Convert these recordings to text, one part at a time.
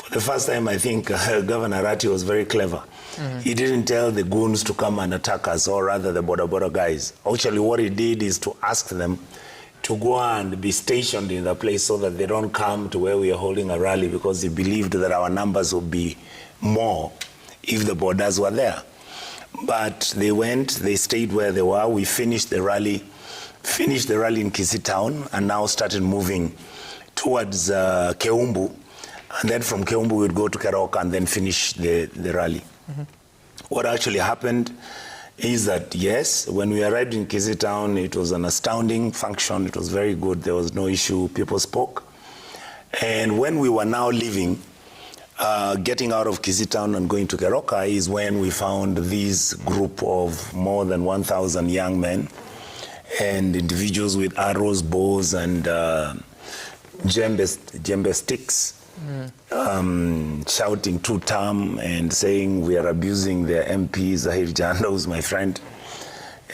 For the first time, I think Governor Ratti was very clever. He didn't tell the goons to come and attack us, or rather the border guys. Actually, what he did is to ask them to go and be stationed in the place so that they don't come to where we are holding a rally, because he believed that our numbers would be more if the borders were there. But they went, they stayed where they were. We finished the rally in Kisii town, and now started moving towards Keumbu. And then from Keumbu we would go to Keroka and then finish the rally. What actually happened is that, yes, when we arrived in Kisii town, it was an astounding function. It was very good. There was no issue. People spoke. And when we were now leaving, getting out of Kisii town and going to Keroka, is when we found this group of more than 1,000 young men and individuals with arrows, bows, and djembe sticks, shouting two-term and saying we are abusing their MP, Zahir Jando, who's my friend.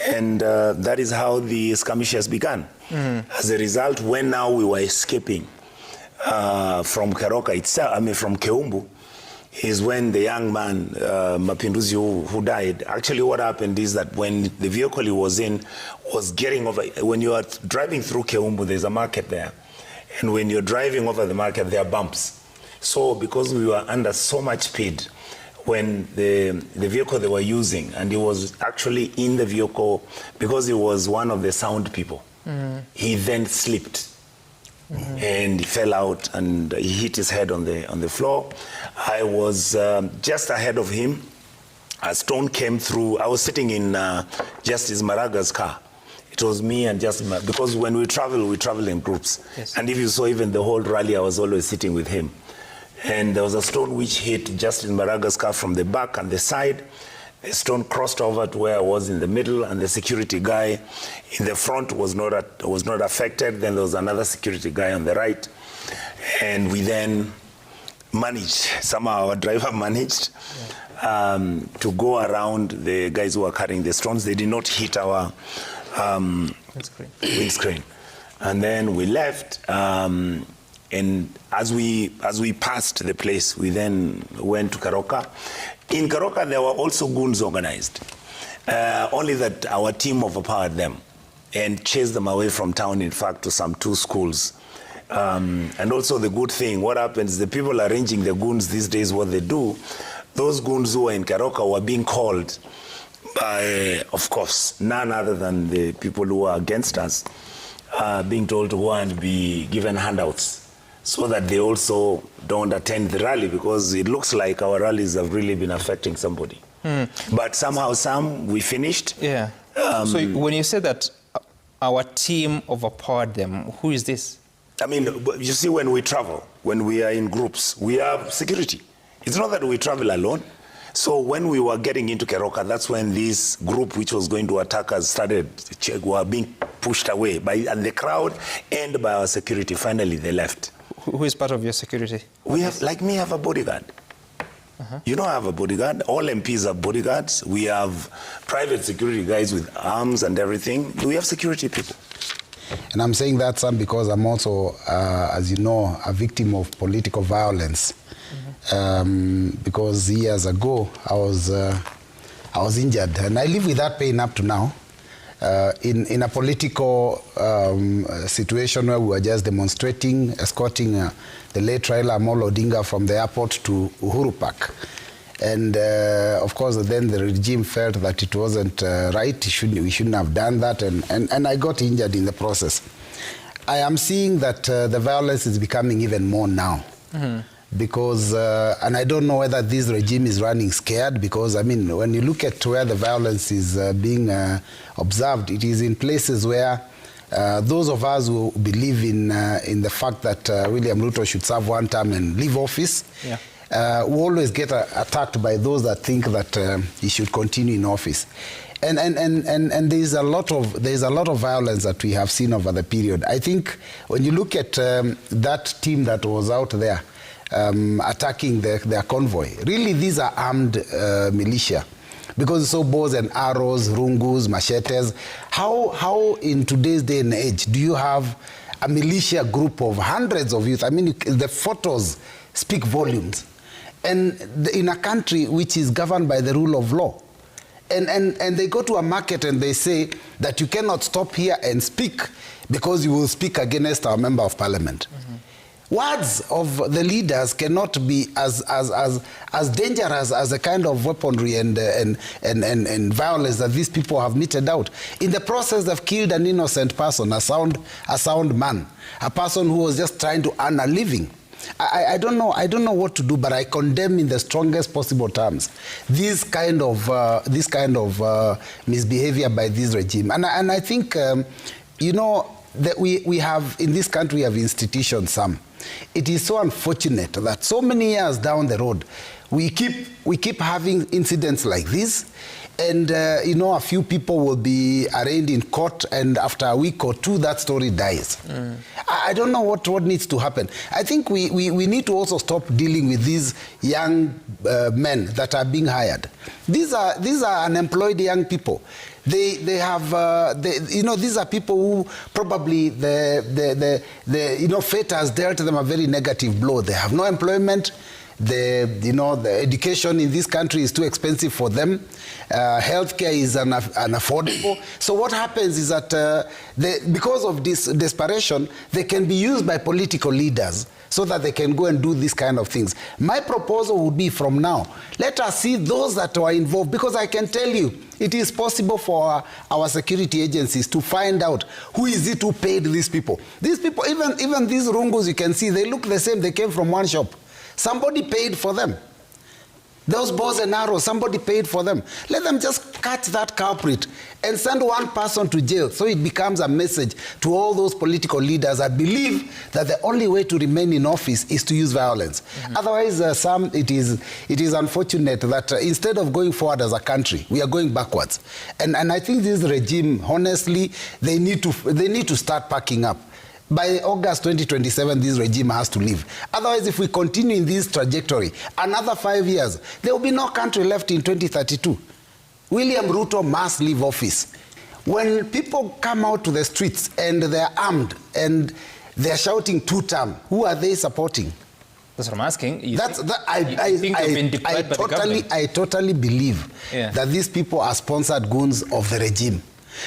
And that is how the skirmishes began. As a result, when now we were escaping from Keroka itself, from Keumbu, is when the young man, Mapinduzi, who died. Actually, what happened is that when the vehicle he was in was getting over, when you are driving through Keumbu, there's a market there. And when you're driving over the market, there are bumps. So because we were under so much speed, when the vehicle they were using, and he was actually in the vehicle because he was one of the sound people, he then slipped. And he fell out and he hit his head on the floor. I was just ahead of him. A stone came through. I was sitting in Justice Maraga's car. It was me and Justice because when we travel in groups. Yes. And if you saw even the whole rally, I was always sitting with him. And there was a stone which hit Justice Maraga's car from the back and the side. The stone crossed over to where I was in the middle, and the security guy in the front was not affected. Then there was another security guy on the right. And we then managed, somehow our driver managed to go around the guys who were carrying the stones. They did not hit our windscreen. And then we left, and as we passed the place, we then went to Keroka. In Keroka, there were also goons organized, only that our team overpowered them and chased them away from town, in fact, to some 2 schools. And also the good thing, what happens, the people arranging the goons these days, what they do, those goons who were in Keroka were being called by, of course, none other than the people who are against us, being told to go and be given handouts, so that they also don't attend the rally, because it looks like our rallies have really been affecting somebody. But somehow we finished. Yeah. So when you say that our team overpowered them, who is this? I mean, you see, when we travel, when we are in groups, we have security. It's not that we travel alone. So when we were getting into Keroka, that's when this group which was going to attack us were being pushed away by the crowd and by our security. Finally, they left. Who is part of your security? We have, like me, have a bodyguard. You know, I have a bodyguard. All MPs have bodyguards. We have private security guys with arms and everything. We have security people. And I'm saying that, Sam, because I'm also, as you know, a victim of political violence. Because years ago, I was injured, and I live with that pain up to now. In a political situation where we were just demonstrating, escorting the late Raila Amolo Odinga from the airport to Uhuru Park. And of course, then the regime felt that it wasn't right, we shouldn't have done that, and I got injured in the process. I am seeing that the violence is becoming even more now. Because, and I don't know whether this regime is running scared, because, I mean, when you look at where the violence is being observed, it is in places where those of us who believe in the fact that William Ruto should serve 1 term and leave office, we always get attacked by those that think that he should continue in office. And there's a lot of violence that we have seen over the period. I think when you look at that team that was out there, attacking their convoy. Really, these are armed militia, because it's so bows and arrows, rungus, machetes. How in today's day and age do you have a militia group of hundreds of youth? I mean, the photos speak volumes. And in a country which is governed by the rule of law. And they go to a market and they say that you cannot stop here and speak because you will speak against our member of parliament. Words of the leaders cannot be as dangerous as the kind of weaponry and violence that these people have meted out. In the process, they've killed an innocent person, a sound man, a person who was just trying to earn a living. I don't know what to do, but I condemn in the strongest possible terms this kind of misbehavior by this regime. And I think you know that we have in this country we have institutions. It is so unfortunate that so many years down the road we keep having incidents like this. And you know, a few people will be arraigned in court, and after a week or two, that story dies. I don't know what needs to happen. I think we need to also stop dealing with these young men that are being hired. These are unemployed young people. They have you know, these are people who probably you know, fate has dealt them a very negative blow. They have no employment. You know, the education in this country is too expensive for them. Healthcare is unaffordable. So what happens is that because of this desperation, they can be used by political leaders so that they can go and do these kind of things. My proposal would be from now, let us see those that are involved, because I can tell you, it is possible for our security agencies to find out who is it who paid these people. These people, even these rungus you can see, they look the same, they came from one shop. Somebody paid for them. Those bows and arrows, somebody paid for them. Let them just catch that culprit and send one person to jail, so it becomes a message to all those political leaders that believe that the only way to remain in office is to use violence. Otherwise, it is unfortunate that instead of going forward as a country, we are going backwards. And I think this regime, honestly, they need to start packing up. By August 2027, this regime has to leave. Otherwise, if we continue in this trajectory, another 5 years, there will be no country left in 2032. William Ruto must leave office. When people come out to the streets and they're armed and they're shouting two-term, who are they supporting? That's what I'm asking. I totally believe that these people are sponsored goons of the regime.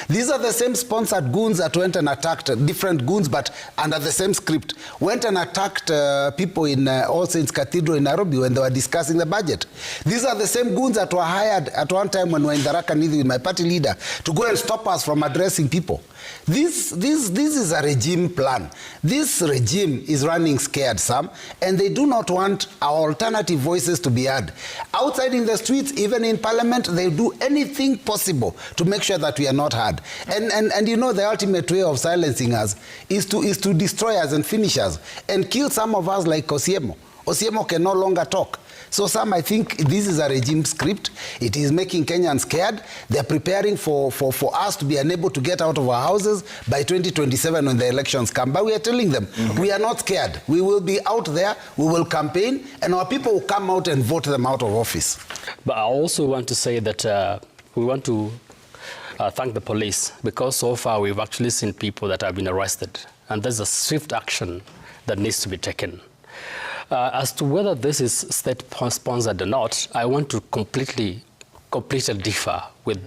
These are the same sponsored goons that went and attacked, different goons but under the same script, went and attacked people in All Saints Cathedral in Nairobi when they were discussing the budget. These are the same goons that were hired at one time when we were in Tharaka Nithi with my party leader to go and stop us from addressing people. This is a regime plan. This regime is running scared, Sam, and they do not want our alternative voices to be heard. Outside in the streets, even in parliament, they do anything possible to make sure that we are not heard. And you know, the ultimate way of silencing us is to destroy us and finish us and kill some of us like Osiemo. Osiemo can no longer talk. So, Sam, I think this is a regime script. It is making Kenyans scared. They're preparing for us to be unable to get out of our houses by 2027 when the elections come. But we are telling them, we are not scared. We will be out there, we will campaign, and our people will come out and vote them out of office. But I also want to say that we want to thank the police, because so far we've actually seen people that have been arrested, and there's a swift action that needs to be taken. As to whether this is state-sponsored or not, I want to completely differ with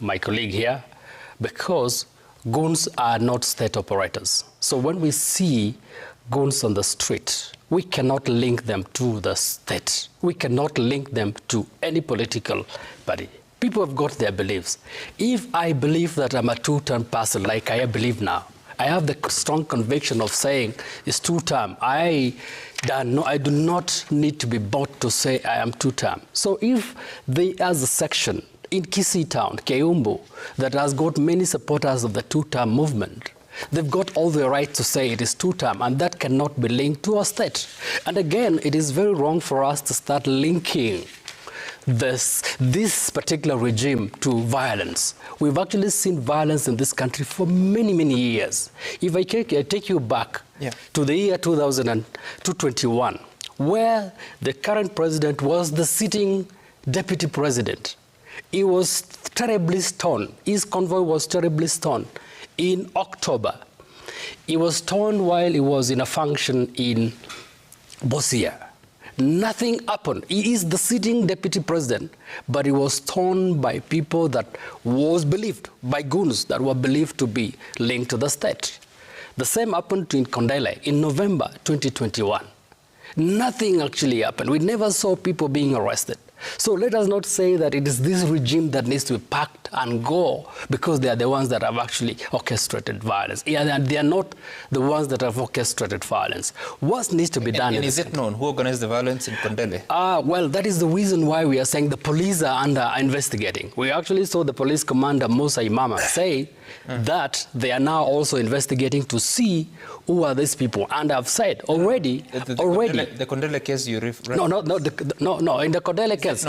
my colleague here, because goons are not state operators. So when we see goons on the street, we cannot link them to the state. We cannot link them to any political party. People have got their beliefs. If I believe that I'm a two-term person, like I believe now, I have the strong conviction of saying it's two-term. I do not need to be bought to say I am two-term. So if there is a section in Kisii town, Keumbu, that has got many supporters of the two-term movement, they've got all the right to say it is two-term, and that cannot be linked to a state. And again, it is very wrong for us to start linking this particular regime to violence. We've actually seen violence in this country for many, many years. If I take you back to the year 2021, where the current president was the sitting deputy president, he was terribly stoned. His convoy was terribly stoned in October. He was stoned while he was in a function in Busia. Nothing happened. He is the sitting deputy president, but he was torn by people that was believed, by goons that were believed to be linked to the state. The same happened in Kondele in November 2021. Nothing actually happened. We never saw people being arrested. So let us not say that it is this regime that needs to be packed and go because they are the ones that have actually orchestrated violence. Yeah, they are not the ones that have orchestrated violence. What needs to be done? And is it known who organized the violence in Kondele? Well, that is the reason why we are saying the police are under investigating. We actually saw the police commander Musa Imama say that they are now also investigating to see who are these people. And I've said already, The Kondele case you refer? No. In the Kondele case,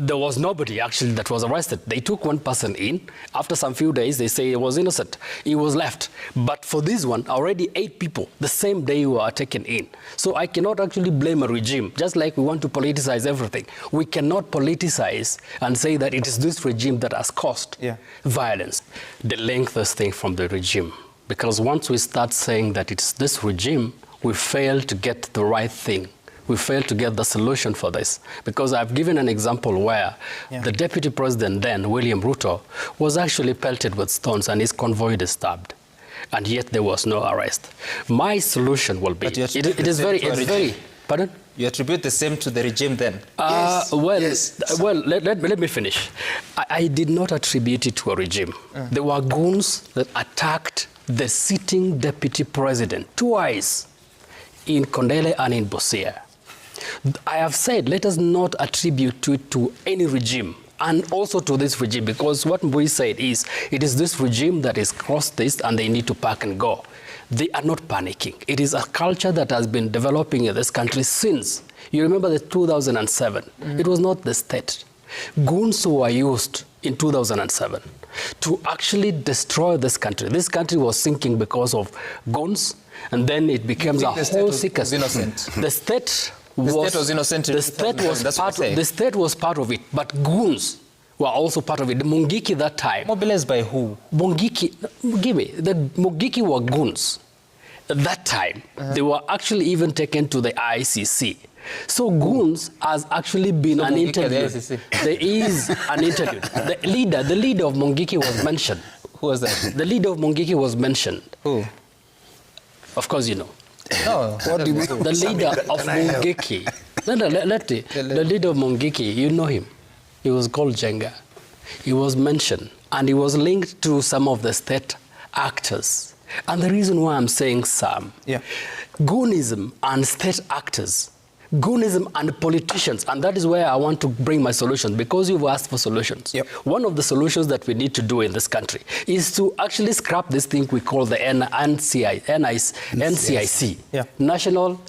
there was nobody actually that was arrested. They took one person in. After some few days, they say he was innocent. He was left. But for this one, already 8 people the same day were taken in. So I cannot actually blame a regime. Just like we want to politicize everything, we cannot politicize and say that it is this regime that has caused violence. They link this thing from the regime. Because once we start saying that it's this regime, we fail to get the right thing. We fail to get the solution for this. Because I've given an example where the deputy president then, William Ruto, was actually pelted with stones and his convoy disturbed. And yet there was no arrest. My solution will be, it is very, pardon? You attribute the same to the regime then? Well, let me finish. I did not attribute it to a regime. There were goons that attacked the sitting deputy president twice in Kondele and in Busia. I have said, let us not attribute it to any regime and also to this regime, because what we said is, it is this regime that has crossed this and they need to pack and go. They are not panicking. It is a culture that has been developing in this country since. You remember the 2007. It was not the state. Goons were used in 2007 to actually destroy this country. This country was sinking because of goons, and then it becomes a whole circus. The state was innocent. The state was part of it, but goons were also part of it. The Mungiki that time. Mobilized by who? Mungiki, the Mungiki were goons. At that time, they were actually even taken to the ICC. So goons has actually been an interview. There is an interview. The leader of Mungiki was mentioned. Who was that? The leader of Mungiki was mentioned. Who? Of course you know. No. What do you mean? The leader of Mungiki. The leader of Mungiki, you know him. He was called Jenga. He was mentioned, and he was linked to some of the state actors. And the reason why I'm saying some, goonism and state actors, goonism and politicians, and that is where I want to bring my solution, because you've asked for solutions. One of the solutions that we need to do in this country is to actually scrap this thing we call the NCIC, National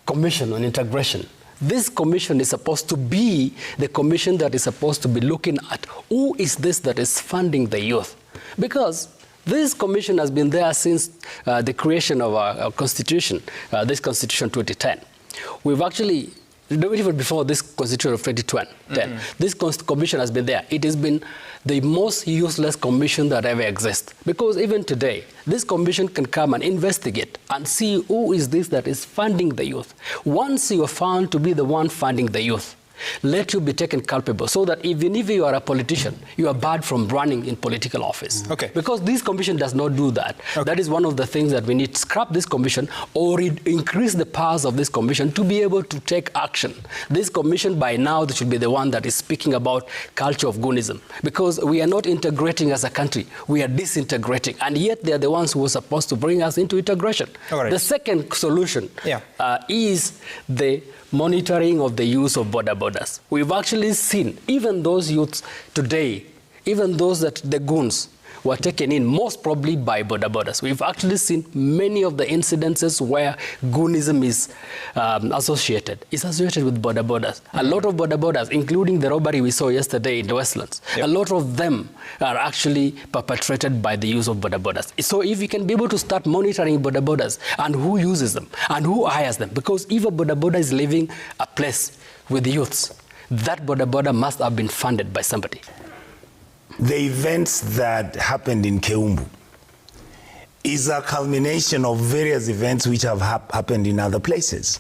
Commission on Integration. This commission is supposed to be the commission that is supposed to be looking at who is this that is funding the youth. Because this commission has been there since the creation of our constitution, this constitution 2010. We've actually, even before this constitution of 2010, this commission has been there. It has been the most useless commission that ever exists. Because even today, this commission can come and investigate and see who is this that is funding the youth. Once you are found to be the one funding the youth, let you be taken culpable, so that even if you are a politician, you are barred from running in political office. Because this commission does not do that. That is one of the things that we need to scrap this commission, or increase the powers of this commission to be able to take action. This commission by now should be the one that is speaking about culture of goonism, because we are not integrating as a country, we are disintegrating, and yet they are the ones who are supposed to bring us into integration. The second solution is the monitoring of the use of border borders. We've actually seen even those youths today, even those that the goons were taken in, most probably by border borders. We've actually seen many of the incidences where goonism is associated. It's associated with border borders. A lot of border borders, including the robbery we saw yesterday in the Westlands, a lot of them are actually perpetrated by the use of border borders. So if you can be able to start monitoring border borders and who uses them and who hires them, because if a border border is leaving a place with youths, that border border must have been funded by somebody. The events that happened in Keumbu is a culmination of various events which have happened in other places.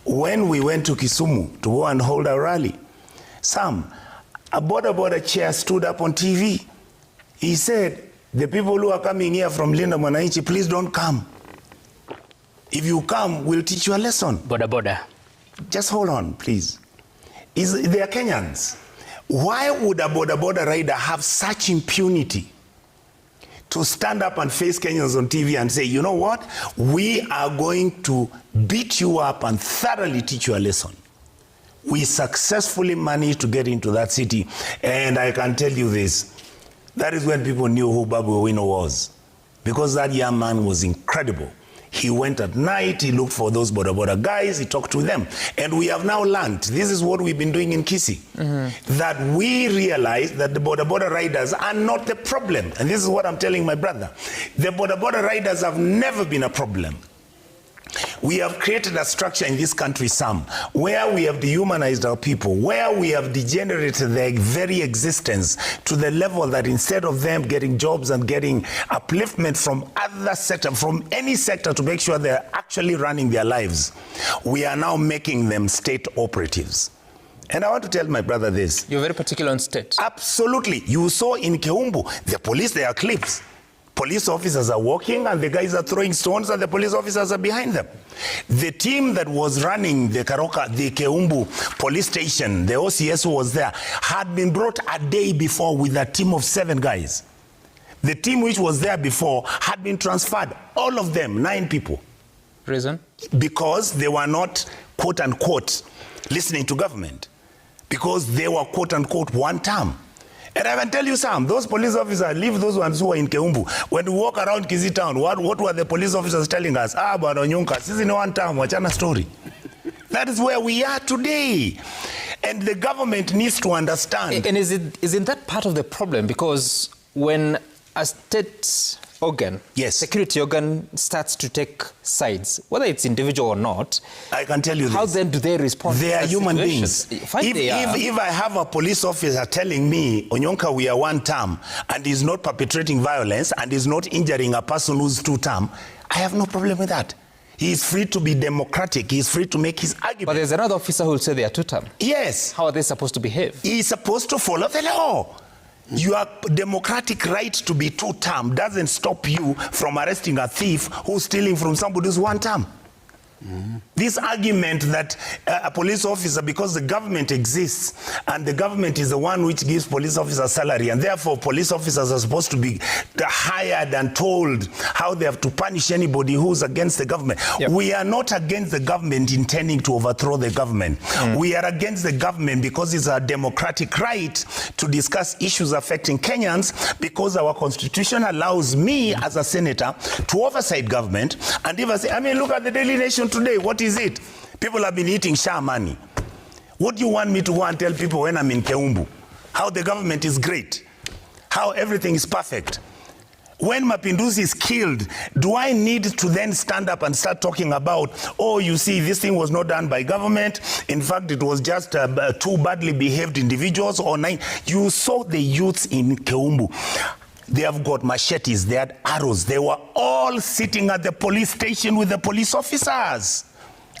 when we went to Kisumu to go and hold a rally, a border chair stood up on TV. He said, the people who are coming here from Linda Mwananchi, please don't come. If you come, we'll teach you a lesson. Border. Just hold on, please. They are Kenyans. Why would a border rider have such impunity to stand up and face Kenyans on TV and say, you know what? We are going to beat you up and thoroughly teach you a lesson. We successfully managed to get into that city. And I can tell you this, that is when people knew who Babu Owino was. Because that young man was incredible. He went at night, he looked for those border guys, he talked to them. And we have now learned, this is what we've been doing in Kisii, that we realize that the border riders are not the problem. And this is what I'm telling my brother. The border riders have never been a problem. We have created a structure in this country, Sam, where we have dehumanized our people, where we have degenerated their very existence to the level that instead of them getting jobs and getting upliftment from other sector, from any sector to make sure they're actually running their lives, we are now making them state operatives. And I want to tell my brother this. You're very particular on state. Absolutely. You saw in Keumbu, the police, there are clips. Police officers are walking and the guys are throwing stones and the police officers are behind them. The team that was running the Keumbu police station, the OCS who was there, had been brought a day before with a team of 7 guys. The team which was there before had been transferred, all of them, 9 people. Reason? Because they were not, quote unquote, listening to government. Because they were, quote unquote, one term. And I can tell you some, those police officers, leave those ones who are in Keumbu. When we walk around Kisii town, what were the police officers telling us? Bwana Onyonka, sisi ni one term, wachana story. That is where we are today. And the government needs to understand. And isn't that part of the problem? Because when a state organ, yes, security organ starts to take sides, whether it's individual or not, I can tell you how this. Then do they respond? They are human beings. If I have a police officer telling me, Onyonka, we are one term, and is not perpetrating violence, and is not injuring a person who's 2 term, I have no problem with that. He is free to be democratic. He is free to make his argument. But there's another officer who will say they are 2 term. Yes. How are they supposed to behave? He is supposed to follow the law. Your democratic right to be 2 term doesn't stop you from arresting a thief who's stealing from somebody who's 1 term. This argument that a police officer, because the government exists and the government is the one which gives police officers salary, and therefore police officers are supposed to be hired and told how they have to punish anybody who's against the government. Yep. We are not against the government intending to overthrow the government. We are against the government because it's a democratic right to discuss issues affecting Kenyans, because our constitution allows me as a senator to oversight government. And if I say, I mean, look at the Daily Nation today, what is it? People have been eating SHA money. What do you want me to go and tell people when I'm in Keumbu? How the government is great, how everything is perfect. When Mapinduzi is killed, do I need to then stand up and start talking about, oh, you see, this thing was not done by government. In fact, it was just 2 badly behaved individuals or 9. You saw the youths in Keumbu. They have got machetes, they had arrows. They were all sitting at the police station with the police officers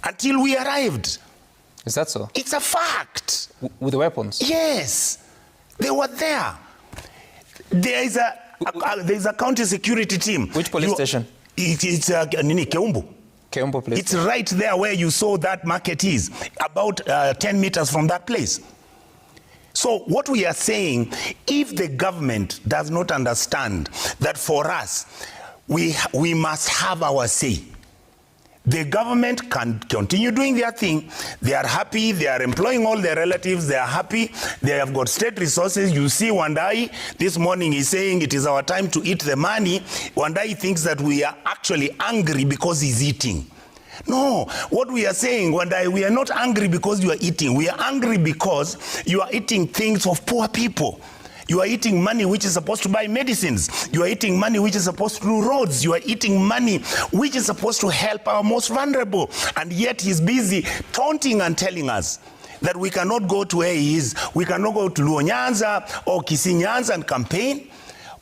until we arrived. Is that so? It's a fact. With the weapons? Yes. They were there. There is a county security team. Which police station? It's Keumbu. Keumbu police. It's right there where you saw that market is, about 10 meters from that place. So what we are saying, if the government does not understand that for us, we must have our say. The government can continue doing their thing. They are happy. They are employing all their relatives. They are happy. They have got state resources. You see Wandai this morning is saying it is our time to eat the money. Wandai thinks that we are actually angry because he's eating. No, what we are saying, Wandai, we are not angry because you are eating. We are angry because you are eating things of poor people. You are eating money which is supposed to buy medicines. You are eating money which is supposed to do roads. You are eating money which is supposed to help our most vulnerable. And yet he's busy taunting and telling us that we cannot go to where he is. We cannot go to Luo Nyanza or Kisii Nyanza and campaign.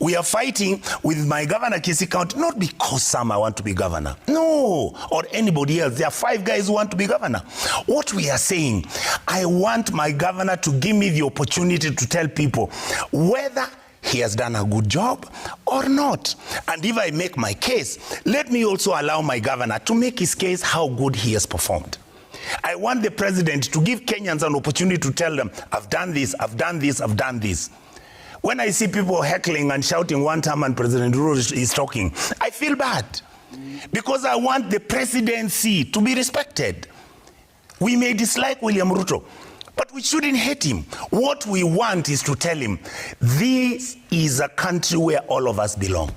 We are fighting with my governor, Kisii County, not because some I want to be governor. No, or anybody else. There are 5 guys who want to be governor. What we are saying, I want my governor to give me the opportunity to tell people whether he has done a good job or not. And if I make my case, let me also allow my governor to make his case how good he has performed. I want the president to give Kenyans an opportunity to tell them, I've done this, I've done this, I've done this. When I see people heckling and shouting one time and President Ruto is talking, I feel bad. Because I want the presidency to be respected. We may dislike William Ruto, but we shouldn't hate him. What we want is to tell him, this is a country where all of us belong.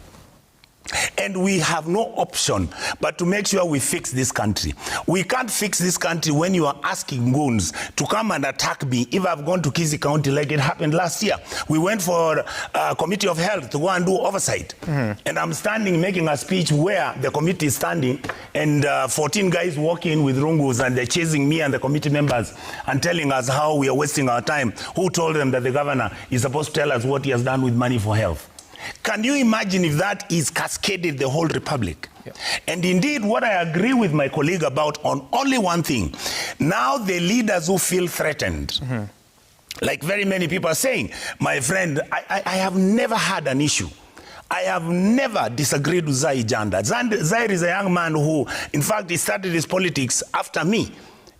And we have no option but to make sure we fix this country. We can't fix this country when you are asking goons to come and attack me if I've gone to Kisii County like it happened last year. We went for a committee of health to go and do oversight. And I'm standing making a speech where the committee is standing and 14 guys walk in with rungus and they're chasing me and the committee members and telling us how we are wasting our time. Who told them that the governor is supposed to tell us what he has done with money for health? Can you imagine if that is cascaded the whole republic? Yeah. And indeed, what I agree with my colleague about on only one thing, now the leaders who feel threatened, like very many people are saying, my friend, I have never had an issue. I have never disagreed with Zai Janda. Zai is a young man who, in fact, he started his politics after me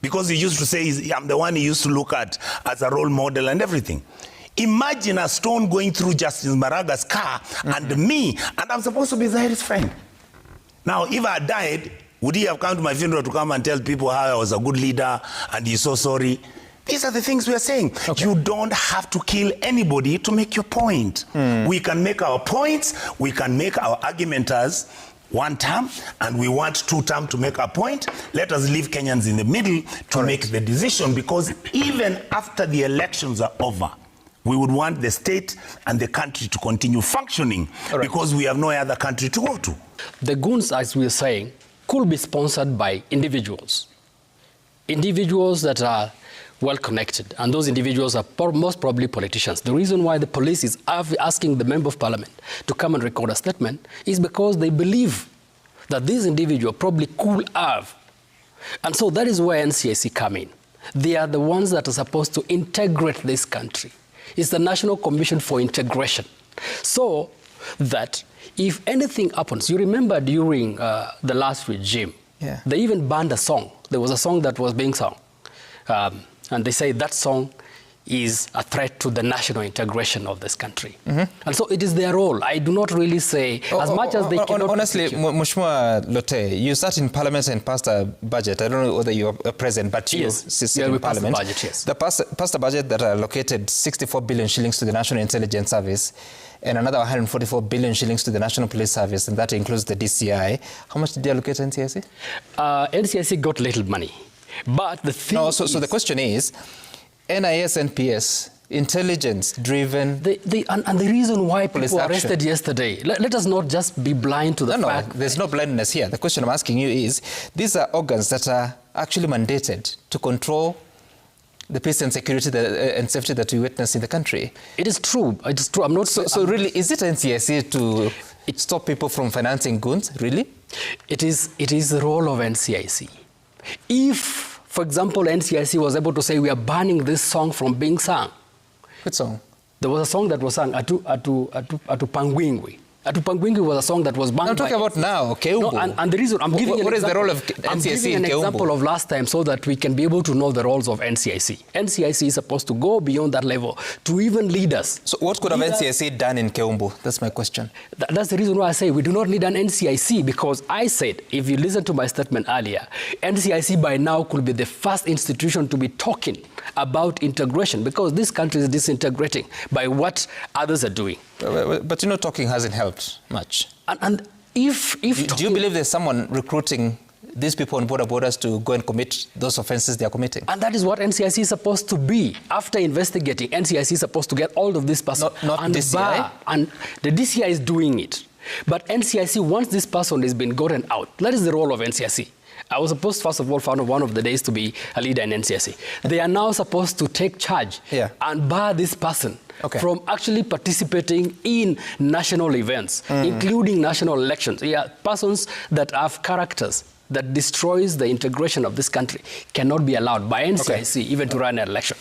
because he used to say I'm the one he used to look at as a role model and everything. Imagine a stone going through Justice Maraga's car and me, and I'm supposed to be Zairi's friend. Now, if I died, would he have come to my funeral to come and tell people how I was a good leader and he's so sorry? These are the things we are saying. Okay. You don't have to kill anybody to make your point. We can make our points, we can make our argument as one term, and we want 2 terms to make a point. Let us leave Kenyans in the middle to make the decision, because even after the elections are over, we would want the state and the country to continue functioning because we have no other country to go to. The goons, as we are saying, could be sponsored by individuals. Individuals that are well connected, and those individuals are most probably politicians. The reason why the police is asking the member of parliament to come and record a statement is because they believe that this individual probably could have. And so that is where NCIC come in. They are the ones that are supposed to integrate this country. It's the National Commission for Integration. So that if anything happens, you remember during the last regime, they even banned a song. There was a song that was being sung. And they say that song is a threat to the national integration of this country. And so it is their role. I do not really say, as much as they cannot... Honestly, Mheshimiwa Lote, you sat in Parliament and passed a budget. I don't know whether you are present, but you sit in Parliament. Passed the budget, yes. They passed a budget that allocated 64 billion shillings to the National Intelligence Service and another 144 billion shillings to the National Police Service, and that includes the DCI. How much did they allocate to NCIC? NCIC got little money. But the thing so the question is, NIS and PS, intelligence-driven... And the reason why people were arrested yesterday, let us not just be blind to the fact... No, there's no blindness here. The question I'm asking you is, these are organs that are actually mandated to control the peace and security and safety that we witness in the country. It is true. It is true. I'm not... So really, is it NCIC to stop people from financing goons, really? It is the role of NCIC. If, for example, NCIC was able to say, we are banning this song from being sung. What song? There was a song that was sung, Atu Pangwingwi. Atu Pangwingwi was a song that was banned. I'm talking about now, Keumbu. No, and the reason, I'm giving what is the role of NCIC I'm giving an example of last time so that we can be able to know the roles of NCIC. NCIC is supposed to go beyond that level to even lead us. So what could have NCIC done in Keumbu? That's my question. That's the reason why I say we do not need an NCIC, because I said, if you listen to my statement earlier, NCIC by now could be the first institution to be talking about integration, because this country is disintegrating by what others are doing. But you know, talking hasn't helped much. And if do you believe there's someone recruiting these people on borders to go and commit those offenses they are committing? And that is what NCIC is supposed to be. After investigating, NCIC is supposed to get all of this person. Not DCI? And the DCI is doing it. But NCIC, once this person has been gotten out, that is the role of NCIC. I was supposed, first of all, found one of the days to be a leader in NCIC. They are now supposed to take charge and bar this person from actually participating in national events, including national elections. Yeah, persons that have characters that destroys the integration of this country cannot be allowed by NCIC even to run an election.